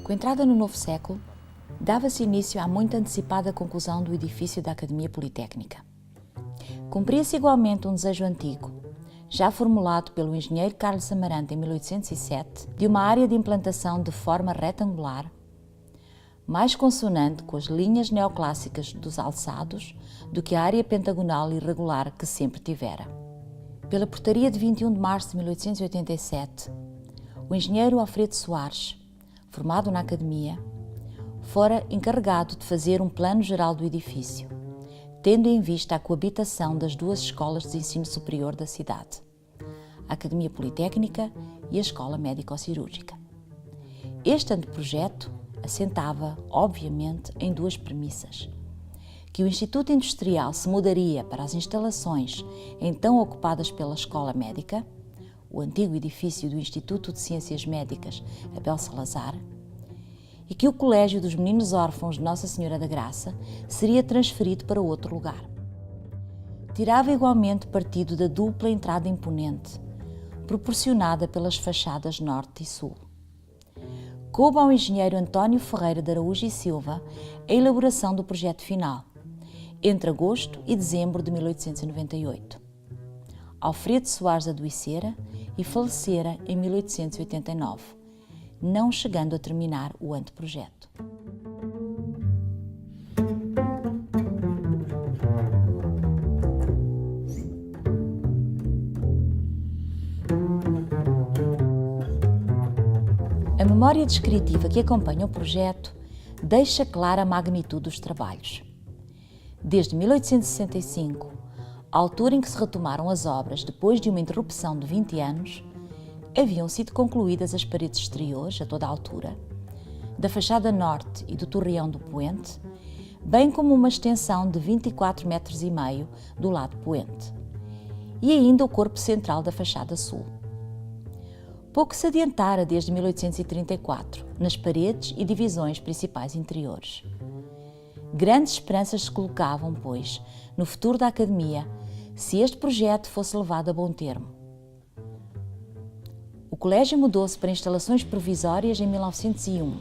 Com a entrada no novo século, dava-se início à muito antecipada conclusão do edifício da Academia Politécnica. Cumpria-se igualmente um desejo antigo, já formulado pelo engenheiro Carlos Amarante em 1807, de uma área de implantação de forma retangular, mais consonante com as linhas neoclássicas dos alçados do que a área pentagonal irregular que sempre tivera. Pela portaria de 21 de março de 1887, o engenheiro Alfredo Soares, formado na Academia, fora encarregado de fazer um plano geral do edifício, tendo em vista a coabitação das duas escolas de ensino superior da cidade, a Academia Politécnica e a Escola Médico-Cirúrgica. Este anteprojeto assentava, obviamente, em duas premissas: que o Instituto Industrial se mudaria para as instalações então ocupadas pela Escola Médica, o antigo edifício do Instituto de Ciências Médicas Abel Salazar, e que o Colégio dos Meninos Órfãos de Nossa Senhora da Graça seria transferido para outro lugar. Tirava igualmente partido da dupla entrada imponente, proporcionada pelas fachadas norte e sul. Coube ao engenheiro António Ferreira de Araújo e Silva a elaboração do projeto final, entre agosto e dezembro de 1898. Alfredo Soares adoecera e falecera em 1889, não chegando a terminar o anteprojeto. A memória descritiva que acompanha o projeto deixa clara a magnitude dos trabalhos. Desde 1865, a altura em que se retomaram as obras depois de uma interrupção de 20 anos, haviam sido concluídas as paredes exteriores, a toda a altura, da fachada norte e do torreão do poente, bem como uma extensão de 24,5 metros do lado poente, e ainda o corpo central da fachada sul. Pouco se adiantara desde 1834, nas paredes e divisões principais interiores. Grandes esperanças se colocavam, pois, no futuro da Academia, se este projeto fosse levado a bom termo. O colégio mudou-se para instalações provisórias em 1901.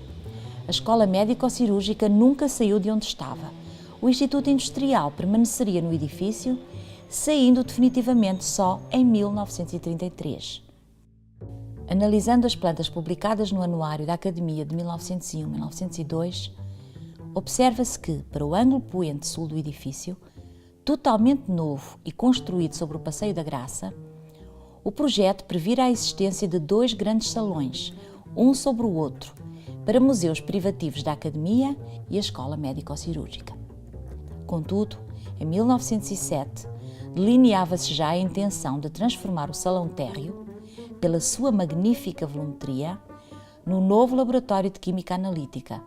A Escola Médico-Cirúrgica nunca saiu de onde estava. O Instituto Industrial permaneceria no edifício, saindo definitivamente só em 1933. Analisando as plantas publicadas no Anuário da Academia de 1901-1902, observa-se que, para o ângulo poente sul do edifício, totalmente novo e construído sobre o Passeio da Graça, o projeto previra a existência de dois grandes salões, um sobre o outro, para museus privativos da Academia e a Escola Médico-Cirúrgica. Contudo, em 1907, delineava-se já a intenção de transformar o Salão Térreo, pela sua magnífica volumetria, no novo Laboratório de Química Analítica,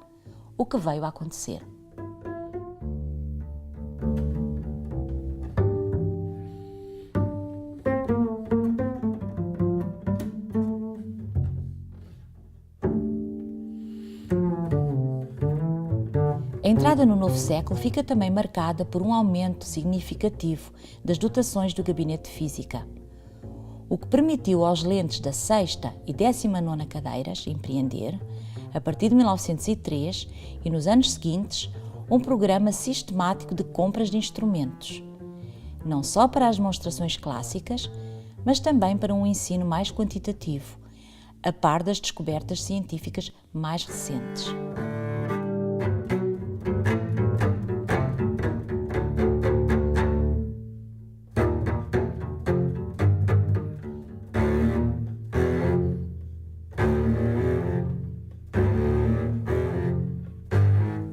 o que veio a acontecer. A entrada no novo século fica também marcada por um aumento significativo das dotações do Gabinete de Física, o que permitiu aos lentes da 6ª e 19ª cadeiras empreender, a partir de 1903 e nos anos seguintes, um programa sistemático de compras de instrumentos, não só para as demonstrações clássicas, mas também para um ensino mais quantitativo, a par das descobertas científicas mais recentes.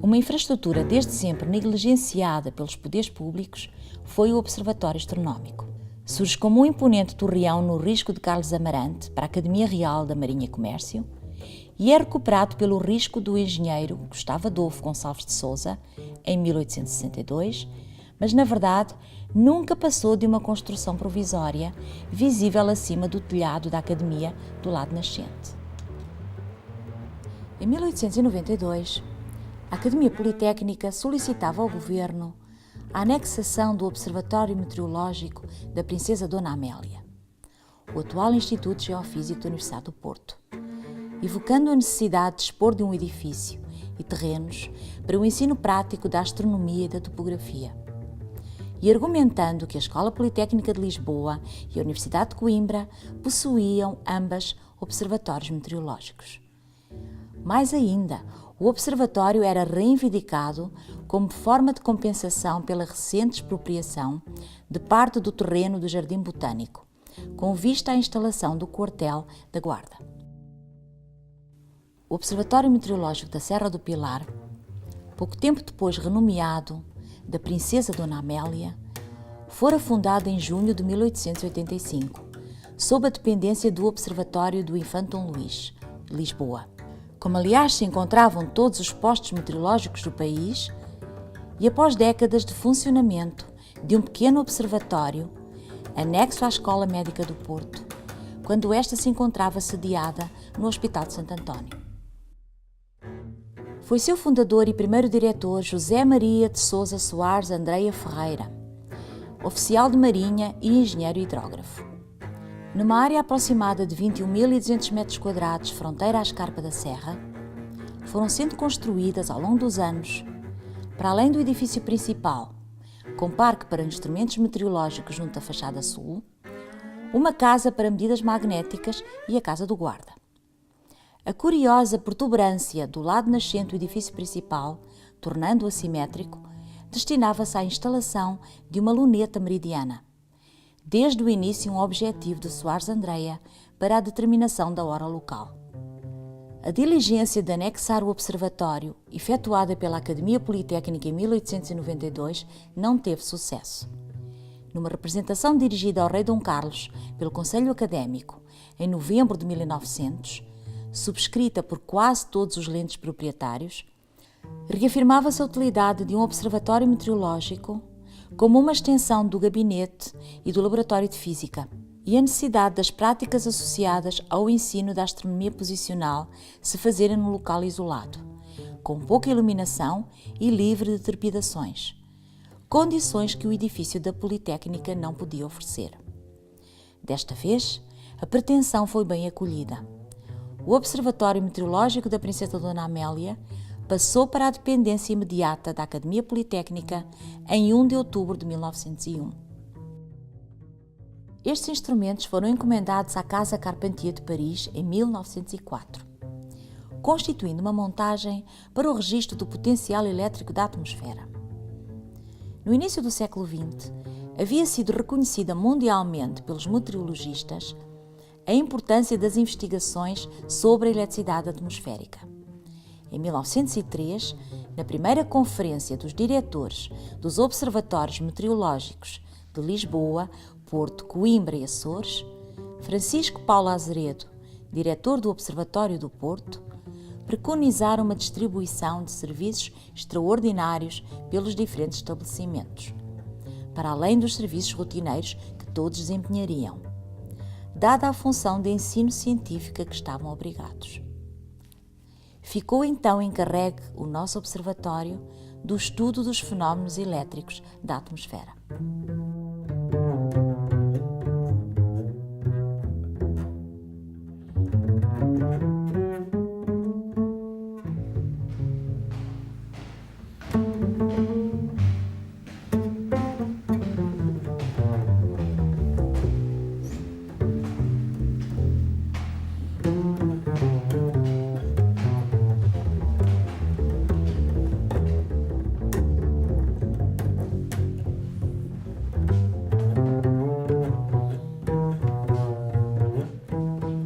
Uma infraestrutura desde sempre negligenciada pelos poderes públicos foi o Observatório Astronómico. Surge como um imponente torreão no risco de Carlos Amarante para a Academia Real da Marinha e Comércio e é recuperado pelo risco do engenheiro Gustavo Adolfo Gonçalves de Sousa em 1862, mas na verdade nunca passou de uma construção provisória visível acima do telhado da Academia do lado nascente. Em 1892, a Academia Politécnica solicitava ao Governo a anexação do Observatório Meteorológico da Princesa Dona Amélia, o atual Instituto Geofísico da Universidade do Porto, evocando a necessidade de dispor de um edifício e terrenos para o ensino prático da astronomia e da topografia, e argumentando que a Escola Politécnica de Lisboa e a Universidade de Coimbra possuíam ambas observatórios meteorológicos. Mais ainda, o observatório era reivindicado como forma de compensação pela recente expropriação de parte do terreno do Jardim Botânico, com vista à instalação do quartel da Guarda. O Observatório Meteorológico da Serra do Pilar, pouco tempo depois renomeado da Princesa Dona Amélia, fora fundado em junho de 1885, sob a dependência do Observatório do Infante Dom Luís, de Lisboa. Como aliás se encontravam todos os postos meteorológicos do país, e após décadas de funcionamento de um pequeno observatório, anexo à Escola Médica do Porto, quando esta se encontrava sediada no Hospital de Santo António. Foi seu fundador e primeiro diretor José Maria de Sousa Soares Andreia Ferreira, oficial de marinha e engenheiro hidrógrafo. Numa área aproximada de 21.200 metros quadrados, fronteira à escarpa da Serra, foram sendo construídas ao longo dos anos, para além do edifício principal, com parque para instrumentos meteorológicos junto à fachada sul, uma casa para medidas magnéticas e a Casa do Guarda. A curiosa protuberância do lado nascente do edifício principal, tornando-o assimétrico, destinava-se à instalação de uma luneta meridiana, desde o início um objetivo de Soares Andreia para a determinação da hora local. A diligência de anexar o observatório, efetuada pela Academia Politécnica em 1892, não teve sucesso. Numa representação dirigida ao rei Dom Carlos pelo Conselho Académico, em novembro de 1900, subscrita por quase todos os lentes proprietários, reafirmava-se a utilidade de um observatório meteorológico como uma extensão do gabinete e do laboratório de física, e a necessidade das práticas associadas ao ensino da astronomia posicional se fazerem num local isolado, com pouca iluminação e livre de trepidações, condições que o edifício da Politécnica não podia oferecer. Desta vez, a pretensão foi bem acolhida. O Observatório Meteorológico da Princesa Dona Amélia passou para a dependência imediata da Academia Politécnica em 1 de outubro de 1901. Estes instrumentos foram encomendados à Casa Carpentier de Paris em 1904, constituindo uma montagem para o registro do potencial elétrico da atmosfera. No início do século XX, havia sido reconhecida mundialmente pelos meteorologistas a importância das investigações sobre a eletricidade atmosférica. Em 1903, na primeira conferência dos diretores dos Observatórios Meteorológicos de Lisboa, Porto, Coimbra e Açores, Francisco Paulo Azeredo, diretor do Observatório do Porto, preconizaram uma distribuição de serviços extraordinários pelos diferentes estabelecimentos, para além dos serviços rotineiros que todos desempenhariam, dada a função de ensino científico a que estavam obrigados. Ficou então encarregue o nosso observatório do estudo dos fenómenos elétricos da atmosfera.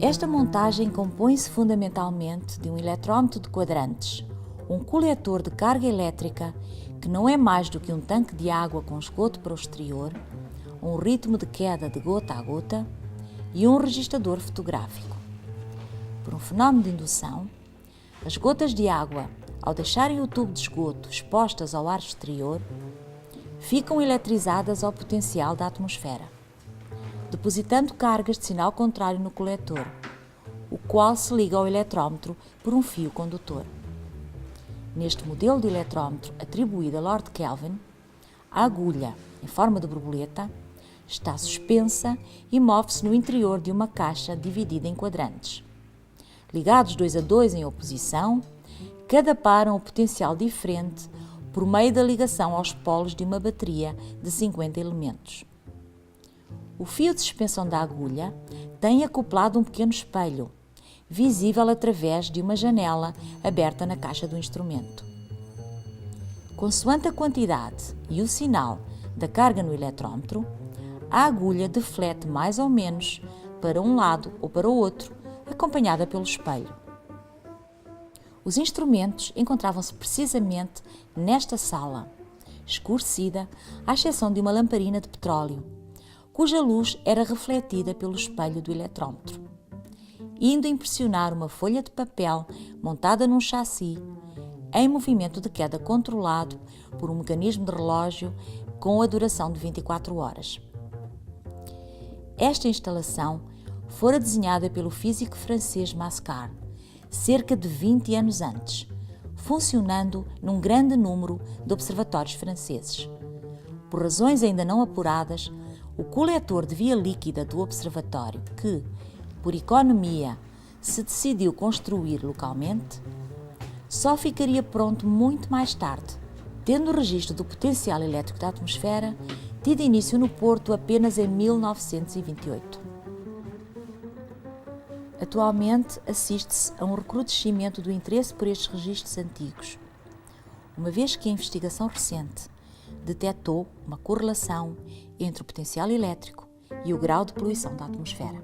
Esta montagem compõe-se fundamentalmente de um eletrómetro de quadrantes, um coletor de carga elétrica, que não é mais do que um tanque de água com esgoto para o exterior, um ritmo de queda de gota a gota e um registrador fotográfico. Por um fenómeno de indução, as gotas de água, ao deixarem o tubo de esgoto expostas ao ar exterior, ficam eletrizadas ao potencial da atmosfera, depositando cargas de sinal contrário no coletor, o qual se liga ao eletrómetro por um fio condutor. Neste modelo de eletrómetro atribuído a Lord Kelvin, a agulha, em forma de borboleta, está suspensa e move-se no interior de uma caixa dividida em quadrantes, ligados 2 a 2 em oposição, cadaparam o potencial diferente por meio da ligação aos polos de uma bateria de 50 elementos. O fio de suspensão da agulha tem acoplado um pequeno espelho, visível através de uma janela aberta na caixa do instrumento. Consoante a quantidade e o sinal da carga no eletrómetro, a agulha deflete mais ou menos para um lado ou para o outro, acompanhada pelo espelho. Os instrumentos encontravam-se precisamente nesta sala, escurecida, à exceção de uma lamparina de petróleo, cuja luz era refletida pelo espelho do eletrómetro, indo impressionar uma folha de papel montada num chassi, em movimento de queda controlado por um mecanismo de relógio com a duração de 24 horas. Esta instalação fora desenhada pelo físico francês Mascart, cerca de 20 anos antes, funcionando num grande número de observatórios franceses. Por razões ainda não apuradas, o coletor de via líquida do observatório, que, por economia, se decidiu construir localmente, só ficaria pronto muito mais tarde, tendo o registro do potencial elétrico da atmosfera tido início no Porto apenas em 1928. Atualmente assiste-se a um recrudescimento do interesse por estes registros antigos, uma vez que a investigação recente detectou uma correlação entre o potencial elétrico e o grau de poluição da atmosfera.